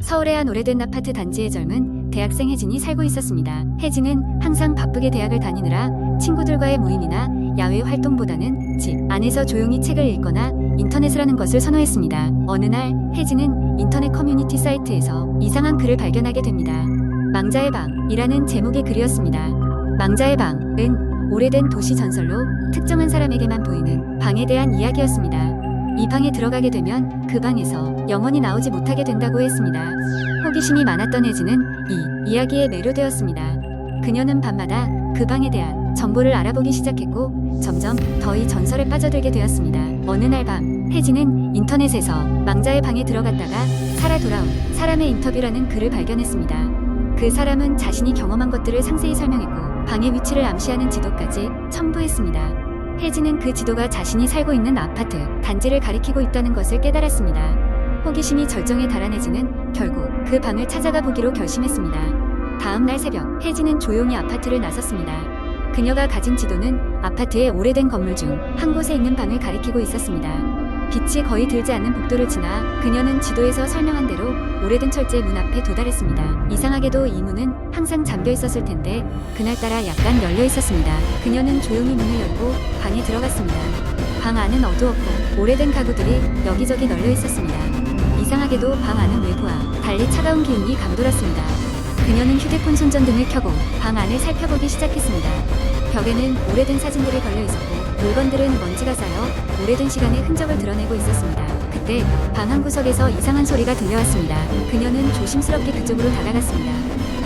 서울의 한 오래된 아파트 단지에 젊은 대학생 혜진이 살고 있었습니다. 혜진은 항상 바쁘게 대학을 다니느라 친구들과의 모임이나 야외 활동보다는 집 안에서 조용히 책을 읽거나 인터넷을 하는 것을 선호했습니다. 어느 날 혜진은 인터넷 커뮤니티 사이트에서 이상한 글을 발견하게 됩니다. 망자의 방이라는 제목의 글이었습니다. 망자의 방은 오래된 도시 전설로 특정한 사람에게만 보이는 방에 대한 이야기였습니다. 이 방에 들어가게 되면 그 방에서 영원히 나오지 못하게 된다고 했습니다. 호기심이 많았던 혜진은 이 이야기에 매료되었습니다. 그녀는 밤마다 그 방에 대한 정보를 알아보기 시작했고 점점 더 이 전설에 빠져들게 되었습니다. 어느 날 밤 혜진은 인터넷에서 망자의 방에 들어갔다가 살아 돌아온 사람의 인터뷰라는 글을 발견했습니다. 그 사람은 자신이 경험한 것들을 상세히 설명했고 방의 위치를 암시하는 지도까지 첨부했습니다. 혜진은 그 지도가 자신이 살고 있는 아파트 단지를 가리키고 있다는 것을 깨달았습니다. 호기심이 절정에 달한 혜진은 결국 그 방을 찾아가 보기로 결심했습니다. 다음 날 새벽 혜진은 조용히 아파트를 나섰습니다. 그녀가 가진 지도는 아파트의 오래된 건물 중 한 곳에 있는 방을 가리키고 있었습니다. 빛이 거의 들지 않는 복도를 지나 그녀는 지도에서 설명한 대로 오래된 철제 문 앞에 도달했습니다. 이상하게도 이 문은 항상 잠겨 있었을 텐데 그날따라 약간 열려 있었습니다. 그녀는 조용히 문을 열고 방에 들어갔습니다. 방 안은 어두웠고 오래된 가구들이 여기저기 널려 있었습니다. 이상하게도 방 안은 외부와 달리 차가운 기운이 감돌았습니다. 그녀는 휴대폰 손전등을 켜고 방 안을 살펴보기 시작했습니다. 벽에는 오래된 사진들이 걸려 있었고 물건들은 먼지가 쌓여 오래된 시간의 흔적을 드러내고 있었습니다. 그때 방 한 구석에서 이상한 소리가 들려왔습니다. 그녀는 조심스럽게 그쪽으로 다가갔습니다.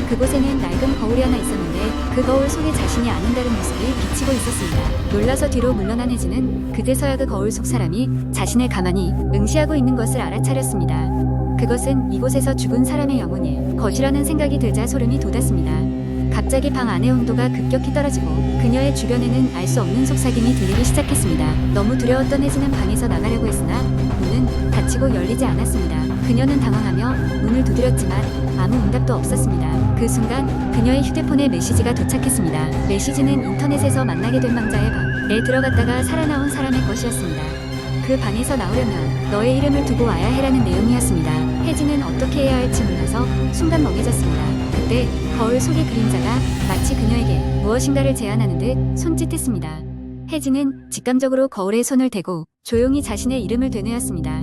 그곳에는 낡은 거울이 하나 있었는데 그 거울 속에 자신이 아는 다른 모습이 비치고 있었습니다. 놀라서 뒤로 물러난 혜진은 그제서야 그 거울 속 사람이 자신을 가만히 응시하고 있는 것을 알아차렸습니다. 그것은 이곳에서 죽은 사람의 영혼일 것이라는 생각이 들자 소름이 돋았습니다. 갑자기 방 안의 온도가 급격히 떨어지고 그녀의 주변에는 알 수 없는 속삭임이 들리기 시작했습니다. 너무 두려웠던 혜진은 방에서 나가려고 했으나 문은 닫히고 열리지 않았습니다. 그녀는 당황하며 문을 두드렸지만 아무 응답도 없었습니다. 그 순간 그녀의 휴대폰에 메시지가 도착했습니다. 메시지는 인터넷에서 만나게 된 망자의 방에 들어갔다가 살아나온 사람의 것이었습니다. 그 방에서 나오려면 너의 이름을 두고 와야 해라는 내용이었습니다. 혜진은 어떻게 해야 할지 몰라서 순간 멍해졌습니다. 그때 거울 속의 그림자가 마치 그녀에게 무엇인가를 제안하는 듯 손짓했습니다. 혜진은 직감적으로 거울에 손을 대고 조용히 자신의 이름을 되뇌었습니다.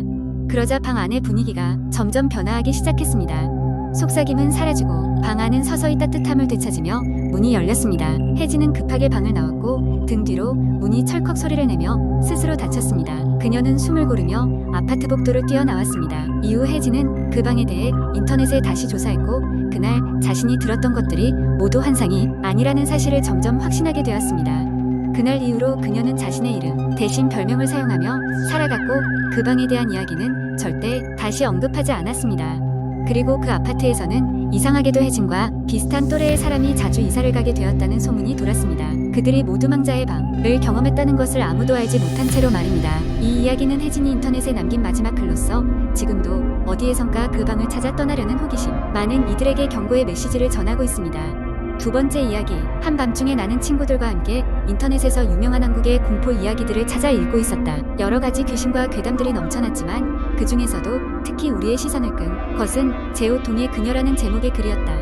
그러자 방 안의 분위기가 점점 변화하기 시작했습니다. 속삭임은 사라지고 방 안은 서서히 따뜻함을 되찾으며 문이 열렸습니다. 혜진은 급하게 방을 나왔고 등 뒤로 문이 철컥 소리를 내며 스스로 닫혔습니다. 그녀는 숨을 고르며 아파트 복도를 뛰어나왔습니다. 이후 혜진은 그 방에 대해 인터넷에 다시 조사했고 그날 자신이 들었던 것들이 모두 환상이 아니라는 사실을 점점 확신하게 되었습니다. 그날 이후로 그녀는 자신의 이름 대신 별명을 사용하며 살아갔고 그 방에 대한 이야기는 절대 다시 언급하지 않았습니다. 그리고 그 아파트에서는 이상하게도 혜진과 비슷한 또래의 사람이 자주 이사를 가게 되었다는 소문이 돌았습니다. 그들이 모두 망자의 방을 경험했다는 것을 아무도 알지 못한 채로 말입니다. 이 이야기는 혜진이 인터넷에 남긴 마지막 글로서 지금도 어디에선가 그 방을 찾아 떠나려는 호기심 많은 이들에게 경고의 메시지를 전하고 있습니다. 두 번째 이야기, 한밤중에 나는 친구들과 함께 인터넷에서 유명한 한국의 공포 이야기들을 찾아 읽고 있었다. 여러 가지 귀신과 괴담들이 넘쳐났지만 그 중에서도 특히 우리의 시선을 끈 것은 제오동의 그녀라는 제목의 글이었다.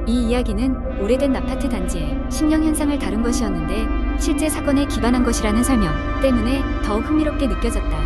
이 이야기는 오래된 아파트 단지의 심령 현상을 다룬 것이었는데 실제 사건에 기반한 것이라는 설명 때문에 더욱 흥미롭게 느껴졌다.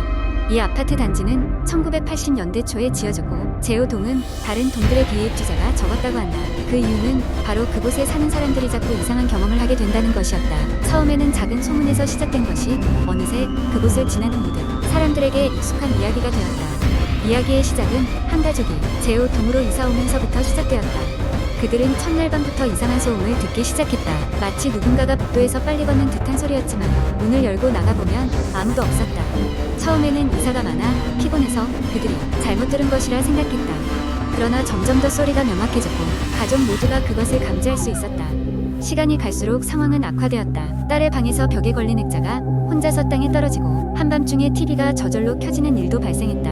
이 아파트 단지는 1980년대 초에 지어졌고 제오동은 다른 동들에 비해 입주자가 적었다고 한다. 그 이유는 바로 그곳에 사는 사람들이 자꾸 이상한 경험을 하게 된다는 것이었다. 처음에는 작은 소문에서 시작된 것이 어느새 그곳을 지나는 모든 사람들에게 익숙한 이야기가 되었다. 이야기의 시작은 한 가족이 제오동으로 이사 오면서부터 시작되었다. 그들은 첫날 밤부터 이상한 소음을 듣기 시작했다. 마치 누군가가 복도에서 빨리 걷는 듯한 소리였지만 문을 열고 나가보면 아무도 없었다. 처음에는 이사가 많아 피곤해서 그들이 잘못 들은 것이라 생각했다. 그러나 점점 더 소리가 명확해졌고 가족 모두가 그것을 감지할 수 있었다. 시간이 갈수록 상황은 악화되었다. 딸의 방에서 벽에 걸린 액자가 혼자서 땅에 떨어지고 한밤중에 TV가 저절로 켜지는 일도 발생했다.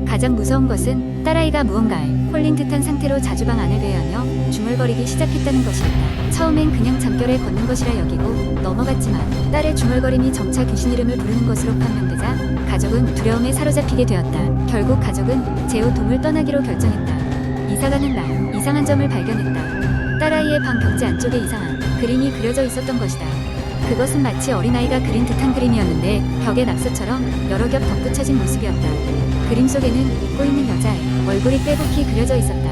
가장 무서운 것은 딸아이가 무언가에 홀린 듯한 상태로 자주 방 안을 배회하며 중얼거리기 시작했다는 것이었다. 처음엔 그냥 잠결에 걷는 것이라 여기고 넘어갔지만 딸의 중얼거림이 점차 귀신 이름을 부르는 것으로 판명되자 가족은 두려움에 사로잡히게 되었다. 결국 가족은 제오동을 떠나기로 결정했다. 이사가는 날 이상한 점을 발견했다. 딸아이의 방 벽지 안쪽에 이상한 그림이 그려져 있었던 것이다. 그것은 마치 어린아이가 그린 듯한 그림이었는데 벽에 낙서처럼 여러 겹 덧붙여진 모습이었다. 그림 속에는 웃고 있는 여자의 얼굴이 빼곡히 그려져 있었다.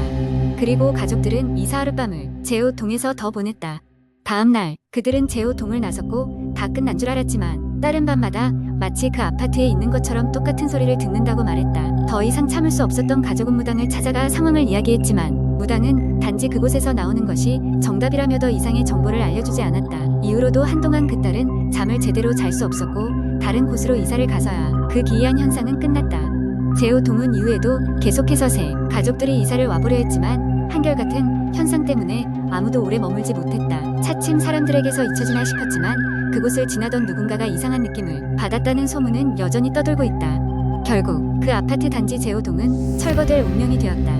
그리고 가족들은 이사 하룻밤을 제오동에서 더 보냈다. 다음 날 그들은 제오동을 나섰고 다 끝난 줄 알았지만 다른 밤마다 마치 그 아파트에 있는 것처럼 똑같은 소리를 듣는다고 말했다. 더 이상 참을 수 없었던 가족은 무당을 찾아가 상황을 이야기했지만 무당은 단지 그곳에서 나오는 것이 정답이라며 더 이상의 정보를 알려주지 않았다. 이후로도 한동안 그 딸은 잠을 제대로 잘 수 없었고 다른 곳으로 이사를 가서야 그 기이한 현상은 끝났다. 제오동은 이후에도 계속해서 새 가족들이 이사를 와보려 했지만 한결같은 현상 때문에 아무도 오래 머물지 못했다. 차츰 사람들에게서 잊혀지나 싶었지만 그곳을 지나던 누군가가 이상한 느낌을 받았다는 소문은 여전히 떠돌고 있다. 결국 그 아파트 단지 제오동은 철거될 운명이 되었다.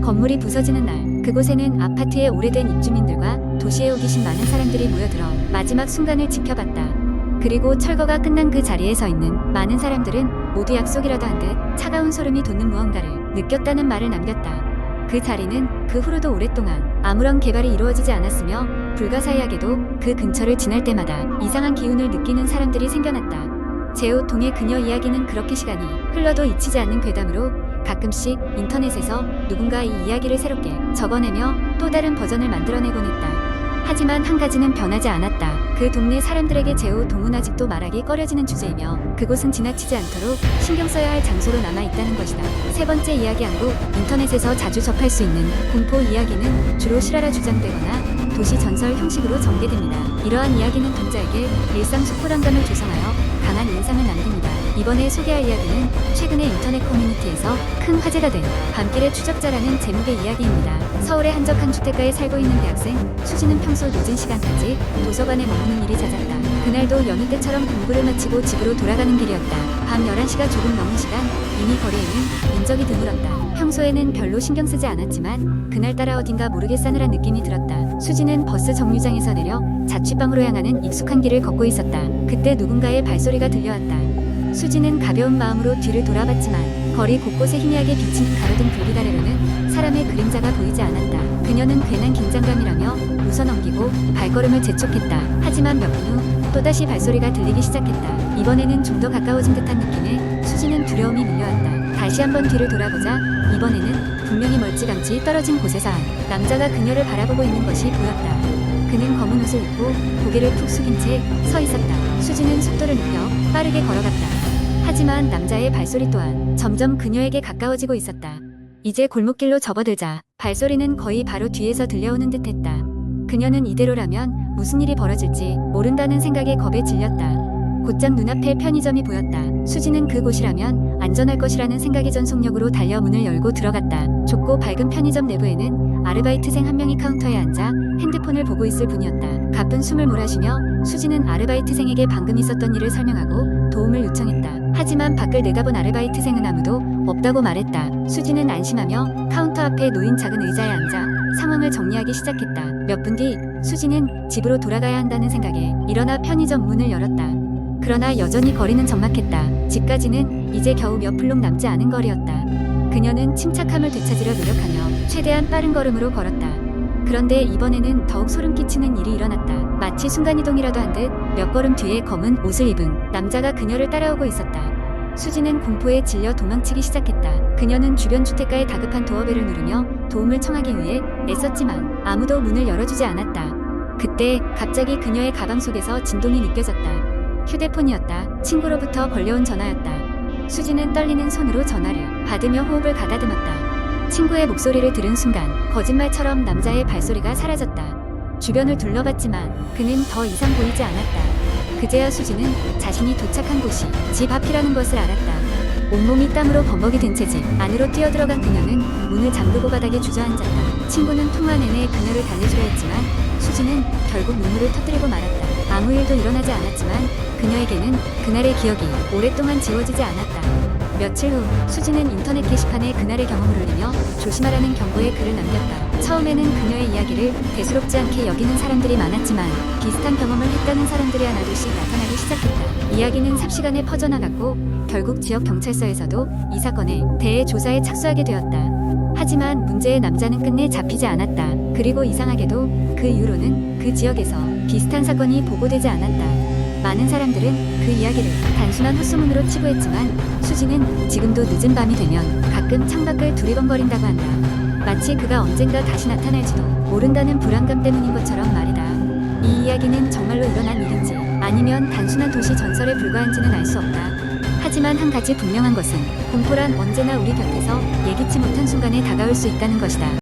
건물이 부서지는 날 그곳에는 아파트의 오래된 입주민들과 도시에 오기신 많은 사람들이 모여들어 마지막 순간을 지켜봤다. 그리고 철거가 끝난 그 자리에 서 있는 많은 사람들은 모두 약속이라도 한 듯 차가운 소름이 돋는 무언가를 느꼈다는 말을 남겼다. 그 자리는 그 후로도 오랫동안 아무런 개발이 이루어지지 않았으며 불가사의하게도 그 근처를 지날 때마다 이상한 기운을 느끼는 사람들이 생겨났다. 제오동의 그녀 이야기는 그렇게 시간이 흘러도 잊히지 않는 괴담으로 가끔씩 인터넷에서 누군가 이 이야기를 새롭게 적어내며 또 다른 버전을 만들어내곤 했다. 하지만 한 가지는 변하지 않았다. 그 동네 사람들에게 제오동은 아직도 말하기 꺼려지는 주제이며 그곳은 지나치지 않도록 신경 써야 할 장소로 남아있다는 것이다. 세 번째 이야기 항구. 인터넷에서 자주 접할 수 있는 공포 이야기는 주로 실화라 주장되거나 도시 전설 형식으로 전개됩니다. 이러한 이야기는 독자에게 일상 속보람감을 조성하여 강한 인상을 남깁니다. 이번에 소개할 이야기는 최근에 인터넷 커뮤니티에서 큰 화제가 된 밤길의 추적자라는 제목의 이야기입니다. 서울의 한적한 주택가에 살고 있는 대학생 수지는 평소 늦은 시간까지 도서관에 머무는 일이 잦았다. 그날도 여느 때처럼 공부를 마치고 집으로 돌아가는 길이었다. 밤 11시가 조금 넘은 시간 이미 거리에는 인적이 드물었다. 평소에는 별로 신경 쓰지 않았지만 그날따라 어딘가 모르게 싸늘한 느낌이 들었다. 수지는 버스 정류장에서 내려 자취방으로 향하는 익숙한 길을 걷고 있었다. 그때 누군가의 발소리가 들려왔다. 수지는 가벼운 마음으로 뒤를 돌아봤지만 거리 곳곳에 희미하게 비치는 가로등 불빛 아래로는 사람의 그림자가 보이지 않았다. 그녀는 괜한 긴장감이라며 웃어넘기고 발걸음을 재촉했다. 하지만 몇 분 후 또다시 발소리가 들리기 시작했다. 이번에는 좀 더 가까워진 듯한 느낌에 수지는 두려움이 밀려왔다. 다시 한번 뒤를 돌아보자 이번에는 분명히 멀찌감치 떨어진 곳에서 한 남자가 그녀를 바라보고 있는 것이 보였다. 그는 검은 옷을 입고 고개를 푹 숙인 채 서 있었다. 수지는 속도를 높여 빠르게 걸어갔다. 하지만 남자의 발소리 또한 점점 그녀에게 가까워지고 있었다. 이제 골목길로 접어들자 발소리는 거의 바로 뒤에서 들려오는 듯했다. 그녀는 이대로라면 무슨 일이 벌어질지 모른다는 생각에 겁에 질렸다. 곧장 눈앞에 편의점이 보였다. 수지는 그곳이라면 안전할 것이라는 생각의 전속력으로 달려 문을 열고 들어갔다. 좁고 밝은 편의점 내부에는 아르바이트생 한 명이 카운터에 앉아 핸드폰을 보고 있을 뿐이었다. 가쁜 숨을 몰아쉬며 수지는 아르바이트생에게 방금 있었던 일을 설명하고 도움을 요청했다. 하지만 밖을 내다본 아르바이트생은 아무도 없다고 말했다. 수지는 안심하며 카운터 앞에 놓인 작은 의자에 앉아 상황을 정리하기 시작했다. 몇 분 뒤 수지는 집으로 돌아가야 한다는 생각에 일어나 편의점 문을 열었다. 그러나 여전히 거리는 적막했다. 집까지는 이제 겨우 몇 블록 남지 않은 거리였다. 그녀는 침착함을 되찾으려 노력하며 최대한 빠른 걸음으로 걸었다. 그런데 이번에는 더욱 소름 끼치는 일이 일어났다. 마치 순간이동이라도 한 듯 몇 걸음 뒤에 검은 옷을 입은 남자가 그녀를 따라오고 있었다. 수지는 공포에 질려 도망치기 시작했다. 그녀는 주변 주택가의 다급한 도어벨을 누르며 도움을 청하기 위해 애썼지만 아무도 문을 열어주지 않았다. 그때 갑자기 그녀의 가방 속에서 진동이 느껴졌다. 휴대폰이었다. 친구로부터 걸려온 전화였다. 수지는 떨리는 손으로 전화를 받으며 호흡을 가다듬었다. 친구의 목소리를 들은 순간 거짓말처럼 남자의 발소리가 사라졌다. 주변을 둘러봤지만 그는 더 이상 보이지 않았다. 그제야 수지는 자신이 도착한 곳이 집 앞이라는 것을 알았다. 온몸이 땀으로 범벅이 된 채 집 안으로 뛰어들어간 그녀는 문을 잠그고 바닥에 주저앉았다. 친구는 통화 내내 그녀를 달래주려 했지만 수지는 결국 눈물을 터뜨리고 말았다. 아무 일도 일어나지 않았지만 그녀에게는 그날의 기억이 오랫동안 지워지지 않았다. 며칠 후 수지는 인터넷 게시판에 그날의 경험을 올리며 조심하라는 경고의 글을 남겼다. 처음에는 그녀의 이야기를 대수롭지 않게 여기는 사람들이 많았지만 비슷한 경험을 했다는 사람들이 하나둘씩 나타나기 시작했다. 이야기는 삽시간에 퍼져나갔고 결국 지역 경찰서에서도 이 사건에 대해 조사에 착수하게 되었다. 하지만 문제의 남자는 끝내 잡히지 않았다. 그리고 이상하게도 그 이후로는 그 지역에서 비슷한 사건이 보고되지 않았다. 많은 사람들은 그 이야기를 단순한 헛소문으로 치부했지만 수지는 지금도 늦은 밤이 되면 가끔 창밖을 두리번거린다고 한다. 마치 그가 언젠가 다시 나타날지도 모른다는 불안감 때문인 것처럼 말이다. 이 이야기는 정말로 일어난 일인지 아니면 단순한 도시 전설에 불과한지는 알 수 없다. 하지만 한 가지 분명한 것은 공포란 언제나 우리 곁에서 예기치 못한 순간에 다가올 수 있다는 것이다.